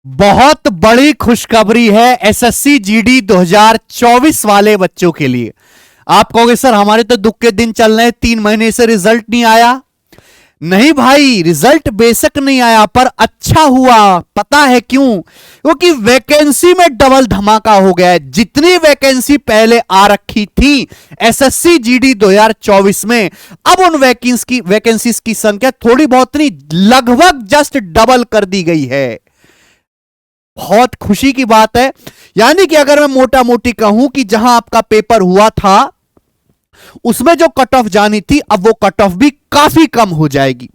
बहुत बड़ी खुशखबरी है एसएससी जीडी 2024 वाले बच्चों के लिए। आप कहोगे सर हमारे तो दुख के दिन चल रहे हैं, 3 महीने से रिजल्ट नहीं आया। नहीं भाई, रिजल्ट बेशक नहीं आया पर अच्छा हुआ। पता है क्यों? क्योंकि वैकेंसी में डबल धमाका हो गया है। जितनी वैकेंसी पहले आ रखी थी एसएससी जीडी 2024 में, अब उन वैकेंसीज की संख्या थोड़ी बहुत नहीं, लगभग जस्ट डबल कर दी गई है। बहुत खुशी की बात है। यानी कि अगर मैं मोटा मोटी कहूं कि जहां आपका पेपर हुआ था उसमें जो कट ऑफ जानी थी, अब वो कट ऑफ भी काफी कम हो जाएगी।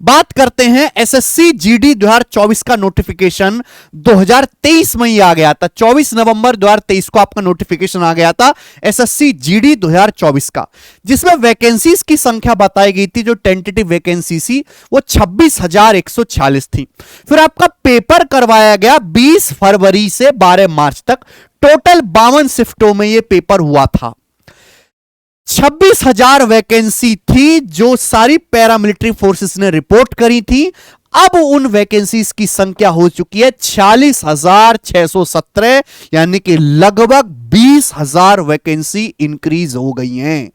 बात करते हैं एसएससी जीडी 2024 का नोटिफिकेशन 2023 में ही आ गया था। 24 नवंबर 2023 को आपका नोटिफिकेशन आ गया था एसएससी जीडी 2024 का, जिसमें वैकेंसीज की संख्या बताई गई थी। जो टेंटेटिव वैकेंसी थी वो 26,146 थी। फिर आपका पेपर करवाया गया 20 फरवरी से 12 मार्च तक। टोटल 52 शिफ्टों में यह पेपर हुआ था। 26,000 वैकेंसी थी जो सारी पैरामिलिट्री फोर्सेस ने रिपोर्ट करी थी। अब उन वैकेंसीज की संख्या हो चुकी है 46,617, यानी कि लगभग 20,000 वैकेंसी इंक्रीज हो गई हैं।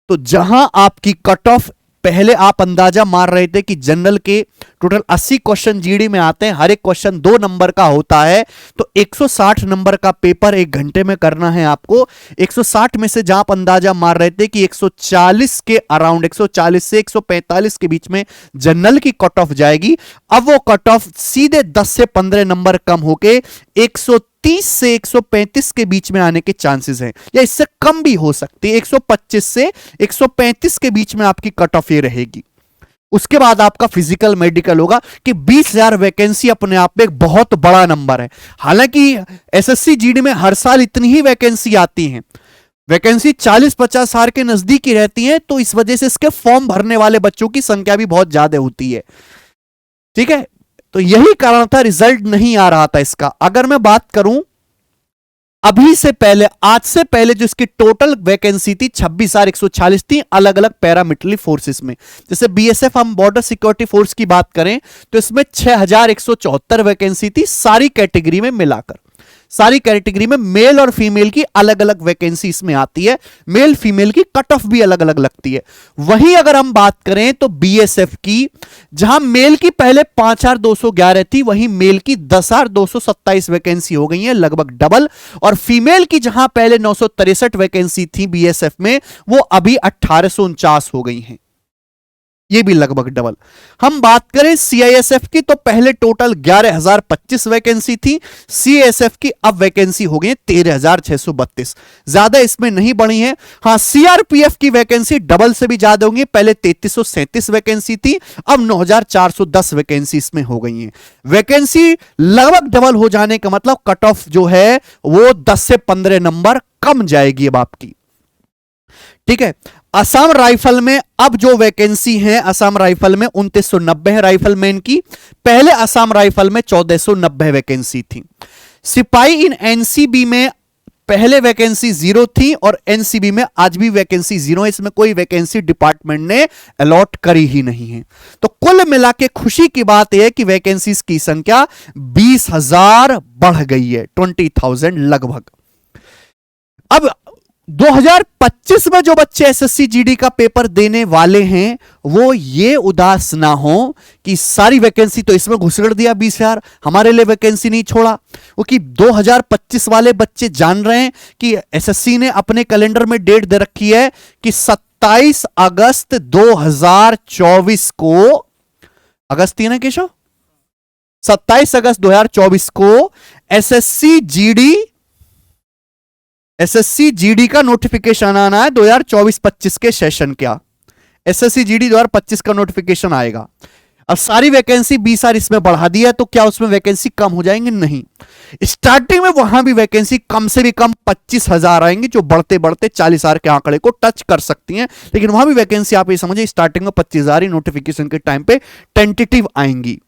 तो जहां आपकी कट ऑफ, पहले आप अंदाजा मार रहे थे कि जनरल के टोटल 80 क्वेश्चन जीडी में आते हैं, हर एक क्वेश्चन 2 नंबर का होता है, तो 160 नंबर का पेपर 1 घंटे में करना है आपको। 160 में से जहां आप अंदाजा मार रहे थे कि 140 के अराउंड, 140 से 145 के बीच में जनरल की कट ऑफ जाएगी, अब वो कट ऑफ सीधे 10 से 15 नंबर कम होके 130 से 135 के बीच में आने के चांसेस हैं, या इससे कम भी हो सकती है। 125 से 135 के बीच में आपकी कट ऑफ ये रहेगी। उसके बाद आपका फिजिकल मेडिकल होगा कि 20,000 वैकेंसी अपने आप में एक बहुत बड़ा नंबर है। हालांकि एसएससी जीडी में हर साल इतनी ही वैकेंसी आती हैं, वैकेंसी 40-50 हजार के नजदीक ही रहती है, तो इस वजह से इसके फॉर्म भरने वाले बच्चों की संख्या भी बहुत ज्यादा होती है। ठीक है, तो यही कारण था रिजल्ट नहीं आ रहा था इसका। अगर मैं बात करूं अभी से पहले, आज से पहले जो इसकी टोटल वैकेंसी थी 26,146 थी अलग अलग पैरामिलिट्री फोर्सेस में। जैसे बीएसएफ, हम बॉर्डर सिक्योरिटी फोर्स की बात करें तो इसमें 6,174 वैकेंसी थी सारी कैटेगरी में मिलाकर। सारी कैटेगरी में मेल और फीमेल की अलग अलग वैकेंसी इसमें आती है, मेल फीमेल की कट ऑफ भी अलग अलग लगती है। वहीं अगर हम बात करें तो बीएसएफ की, जहां मेल की पहले 5,211 थी, वहीं मेल की 10,227 वैकेंसी हो गई है, लगभग डबल। और फीमेल की जहां पहले 963 वैकेंसी थी बीएसएफ में, वो अभी 1,849 हो गई हैं, ये भी लगभग डबल। हम बात करें सीआईएसएफ की तो पहले टोटल 11,025 वैकेंसी थी, सीआईएसएफ की अब वैकेंसी हो गई 13,632, ज्यादा इसमें नहीं बढ़ी है। हां, सीआरपीएफ की वैकेंसी डबल से भी ज्यादा होंगी, पहले 3,337 वैकेंसी थी, अब 9,410 वैकेंसी इसमें हो गई है। वैकेंसी लगभग डबल हो जाने का मतलब कट ऑफ जो है वो 10 से 15 नंबर कम जाएगी अब आपकी। ठीक है, असम राइफल में अब जो वैकेंसी है, असम राइफल में 2990 है राइफलमैन की, पहले असम राइफल में 1490 वैकेंसी थी। सिपाही इन एनसीबी में पहले वैकेंसी 0 थी और एनसीबी में आज भी वैकेंसी 0 है, इसमें कोई वैकेंसी डिपार्टमेंट ने अलॉट करी ही नहीं है। तो कुल मिला के खुशी की बात यह है कि वैकेंसीज की संख्या 20,000 बढ़ गई है, 20,000 लगभग। अब 2025 में जो बच्चे एसएससी जीडी का पेपर देने वाले हैं वो ये उदास ना हो कि सारी वैकेंसी तो इसमें घुसड़ दिया 20,000, हमारे लिए वैकेंसी नहीं छोड़ा। क्योंकि 2025 वाले बच्चे जान रहे हैं कि एसएससी ने अपने कैलेंडर में डेट दे रखी है कि 27 अगस्त 2024 को, अगस्त ही ना केशव, 27 अगस्त 2024 को एसएससी जीडी का नोटिफिकेशन आना है 2024-25 के सेशन का। एसएससी जीडी 2025 का नोटिफिकेशन आएगा। अब सारी वैकेंसी 20,000 इसमें बढ़ा दिया, तो क्या उसमें वैकेंसी कम हो जाएंगे? नहीं, स्टार्टिंग में वहां भी वैकेंसी कम से भी कम 25,000 आएंगी, जो बढ़ते बढ़ते 40,000 के आंकड़े को टच कर सकती हैं। लेकिन वहां भी वैकेंसी आप ये समझिए स्टार्टिंग में 25,000 ही नोटिफिकेशन के टाइम पे टेंटेटिव आएंगी।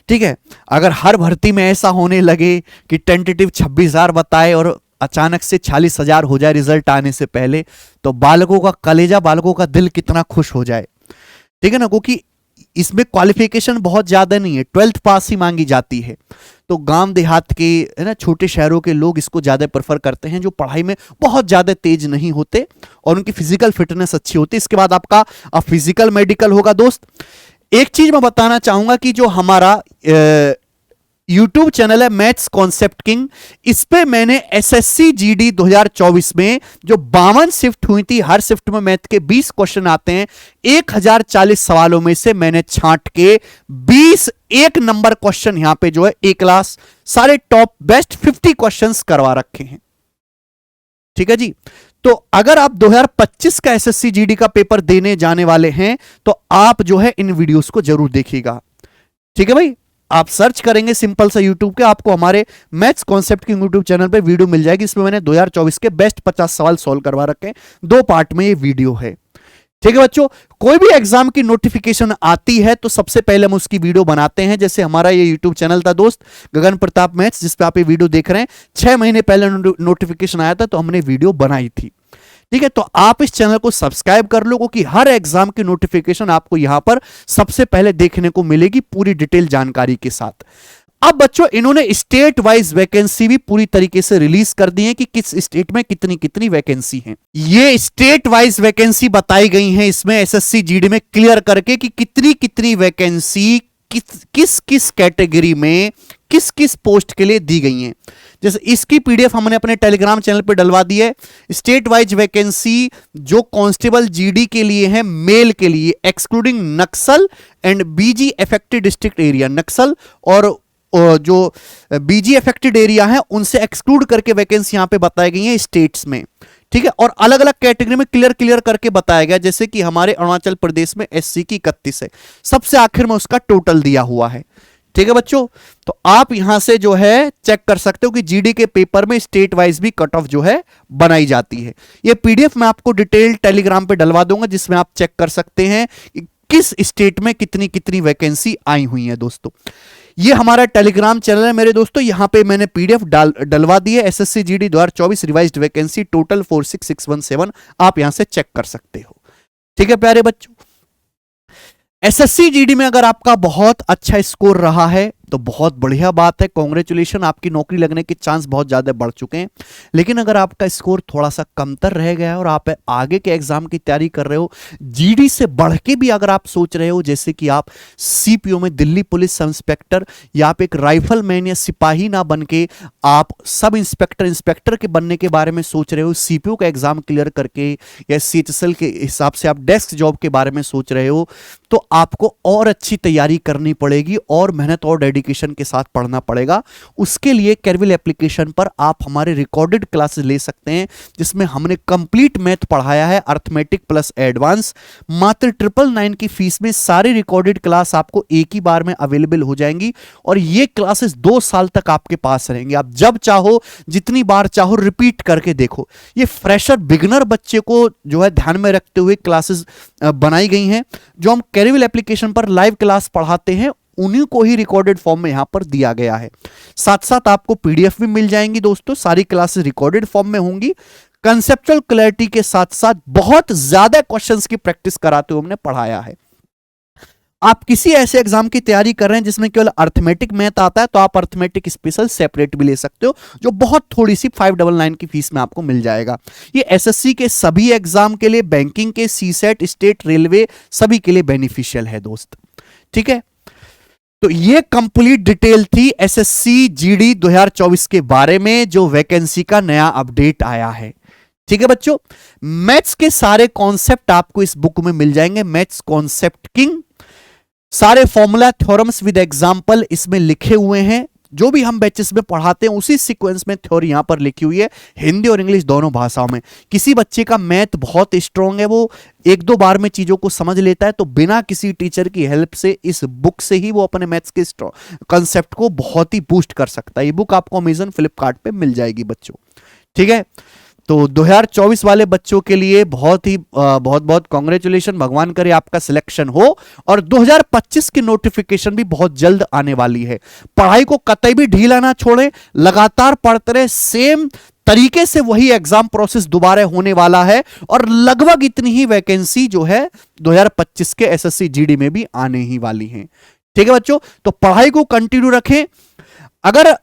ठीक है, अगर हर भर्ती में ऐसा होने लगे कि टेंटेटिव 26,000 बताए और अचानक से 40,000 हो जाए रिजल्ट आने से पहले, तो बालकों का कलेजा, बालकों का दिल कितना खुश हो जाए। ठीक है ना, क्योंकि इसमें क्वालिफिकेशन बहुत ज्यादा नहीं है, 12th पास ही मांगी जाती है। तो गांव देहात के, है ना, छोटे शहरों के लोग इसको ज्यादा प्रेफर करते हैं, जो पढ़ाई में बहुत ज्यादा तेज नहीं होते और उनकी फिजिकल फिटनेस अच्छी होती है। इसके बाद आपका फिजिकल मेडिकल होगा दोस्त। एक चीज मैं बताना चाहूंगा कि जो हमारा YouTube चैनल है मैथ्स कॉन्सेप्ट किंग, इस पे मैंने एसएससी जीडी 2024 में जो 52 शिफ्ट हुई थी, हर शिफ्ट में मैथ के 20 क्वेश्चन आते हैं। 1040 सवालों में से मैंने छांट के 20 एक नंबर क्वेश्चन यहां पे जो है ए क्लास सारे टॉप बेस्ट 50 क्वेश्चंस करवा रखे हैं। ठीक है जी। तो अगर आप 2025 का एसएससी जीडी का पेपर देने जाने वाले हैं तो आप जो है इन वीडियोस को जरूर देखिएगा। ठीक है भाई, आप सर्च करेंगे सिंपल सा यूट्यूब के, आपको हमारे मैथ्स कॉन्सेप्ट की यूट्यूब चैनल पे वीडियो मिल जाएगी। इसमें मैंने 2024 के बेस्ट 50 सवाल सॉल्व करवा रखे हैं, 2 पार्ट में ये वीडियो है। ठीक है बच्चों, कोई भी एग्जाम की नोटिफिकेशन आती है तो सबसे पहले हम उसकी वीडियो बनाते हैं। जैसे हमारा ये यूट्यूब चैनल था दोस्त, गगन प्रताप मैथ्स, जिस पे आप ये वीडियो देख रहे हैं, 6 महीने पहले नोटिफिकेशन आया था तो हमने वीडियो बनाई थी। ठीक है, तो आप इस चैनल को सब्सक्राइब कर लो, क्योंकि हर एग्जाम की नोटिफिकेशन आपको यहां पर सबसे पहले देखने को मिलेगी पूरी डिटेल जानकारी के साथ। अब बच्चों, इन्होंने स्टेट वाइज वैकेंसी भी पूरी तरीके से रिलीज कर दी है कि किस स्टेट में कितनी कितनी वैकेंसी है। ये स्टेट वाइज वैकेंसी बताई गई है इसमें एसएससी जीडी में क्लियर करके कि कितनी कितनी वैकेंसी किस किस कैटेगरी में किस किस पोस्ट के लिए दी गई हैं। जैसे इसकी पीडीएफ हमने अपने टेलीग्राम चैनल पे डलवा दी है। स्टेट वाइज वैकेंसी जो कांस्टेबल जीडी के लिए है, मेल के लिए, excluding Naxal and BG affected district area, Naxal और जो बीजी अफेक्टेड एरिया है उनसे एक्सक्लूड करके वैकेंसी यहां पे बताई गई है स्टेट्स में। ठीक है, और अलग अलग कैटेगरी में क्लियर करके बताया गया, जैसे कि हमारे अरुणाचल प्रदेश में एससी की 31 है, सबसे आखिर में उसका टोटल दिया हुआ है। ठीक है बच्चों, तो आप यहां से जो है चेक कर सकते हो कि जीडी के पेपर में स्टेट वाइज भी कट ऑफ जो है बनाई जाती है। ये पीडीएफ मैं आपको डिटेल टेलीग्राम पे डलवा दूंगा, जिसमें आप चेक कर सकते हैं किस स्टेट में कितनी कितनी वैकेंसी आई हुई है। दोस्तों, ये हमारा टेलीग्राम चैनल है मेरे दोस्तों, यहां पे मैंने पीडीएफ डलवा दी है, SSC GD 2024 revised vacancy total 46617, आप यहां से चेक कर सकते हो। ठीक है प्यारे बच्चों, एसएससी जीडी में अगर आपका बहुत अच्छा स्कोर रहा है तो बहुत बढ़िया बात है, कांग्रेचुलेशन, आपकी नौकरी लगने के चांस बहुत ज्यादा बढ़ चुके हैं। लेकिन अगर आपका स्कोर थोड़ा सा कमतर रह गया है और आप आगे के एग्जाम की तैयारी कर रहे हो, जीडी से बढ़ के भी अगर आप सोच रहे हो, जैसे कि आप सीपीओ में दिल्ली पुलिस सब इंस्पेक्टर या आप एक राइफलमैन या सिपाही ना बन के आप सब इंस्पेक्टर के बनने के बारे में सोच रहे हो, सीपीओ का एग्जाम क्लियर करके या सीएचएसएल के हिसाब से आप डेस्क जॉब के बारे में सोच रहे हो, तो आपको और अच्छी तैयारी करनी पड़ेगी और मेहनत और डेडिकेशन के साथ पढ़ना पड़ेगा। उसके लिए केरविल एप्लीकेशन पर आप हमारे रिकॉर्डेड क्लासेस ले सकते हैं, जिसमें हमने कंप्लीट मैथ पढ़ाया है, अर्थमेटिक प्लस एडवांस। मात्र 999 की फीस में सारी रिकॉर्डेड क्लास आपको एक ही बार में अवेलेबल हो जाएंगी और ये क्लासेस 2 साल तक आपके पास रहेंगे। आप जब चाहो जितनी बार चाहो रिपीट करके देखो। ये फ्रेशर बिगिनर बच्चे को जो है ध्यान में रखते हुए क्लासेस बनाई गई हैं। जो हम केरविल एप्लीकेशन पर लाइव क्लास पढ़ाते हैं उन्हीं को ही रिकॉर्डेड फॉर्म में यहां पर दिया गया है। साथ साथ आपको पीडीएफ भी मिल जाएंगी दोस्तों, सारी क्लासेस रिकॉर्डेड फॉर्म में होंगी। कंसेप्चुअल क्लैरिटी के साथ साथ बहुत ज्यादा क्वेश्चंस की प्रैक्टिस कराते हुए हमने पढ़ाया है। आप किसी ऐसे एग्जाम की तैयारी कर रहे हैं जिसमें केवल अर्थमेटिक मैथ आता है, तो आप अर्थमेटिक स्पेशल सेपरेट भी ले सकते हो, जो बहुत थोड़ी सी 599 की फीस में आपको मिल जाएगा। ये एसएससी के सभी एग्जाम के लिए, बैंकिंग के, सीसेट, स्टेट, रेलवे, सभी के लिए बेनिफिशियल है दोस्त। ठीक है, तो ये कंप्लीट डिटेल थी एसएससी जीडी 2024 के बारे में, जो वैकेंसी का नया अपडेट आया है। ठीक है बच्चों, मैथ्स के सारे कॉन्सेप्ट आपको इस बुक में मिल जाएंगे, मैथ्स कॉन्सेप्ट किंग। सारे फॉर्मूला, थ्योरम्स विद एग्जांपल इसमें लिखे हुए हैं। जो भी हम बैचेस में पढ़ाते हैं उसी सीक्वेंस में थ्योरी यहां पर लिखी हुई है, हिंदी और इंग्लिश दोनों भाषाओं में। किसी बच्चे का मैथ बहुत स्ट्रांग है, वो 1-2 बार में चीजों को समझ लेता है, तो बिना किसी टीचर की हेल्प से इस बुक से ही वो अपने मैथ्स के कंसेप्ट को बहुत ही बूस्ट कर सकता है। ये बुक आपको अमेजन, फ्लिपकार्ट पे मिल जाएगी बच्चों। ठीक है, तो 2024 वाले बच्चों के लिए बहुत बहुत कांग्रेचुलेशन, भगवान करे आपका सिलेक्शन हो। और 2025 की नोटिफिकेशन भी बहुत जल्द आने वाली है। पढ़ाई को कतई भी ढीला ना छोड़ें, लगातार पढ़ते रहे, सेम तरीके से वही एग्जाम प्रोसेस दोबारा होने वाला है और लगभग इतनी ही वैकेंसी जो है 2025 के एसएससी जीडी में भी आने ही वाली है। ठीक है बच्चों, तो पढ़ाई को कंटिन्यू रखें। अगर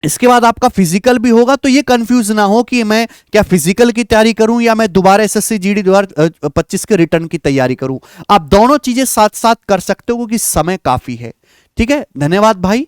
इसके बाद आपका फिजिकल भी होगा तो ये कंफ्यूज ना हो कि मैं क्या फिजिकल की तैयारी करूं या मैं दोबारा एसएससी जीडी 2025 के रिटर्न की तैयारी करूं। आप दोनों चीजें साथ साथ कर सकते हो क्योंकि समय काफी है। ठीक है, धन्यवाद भाई।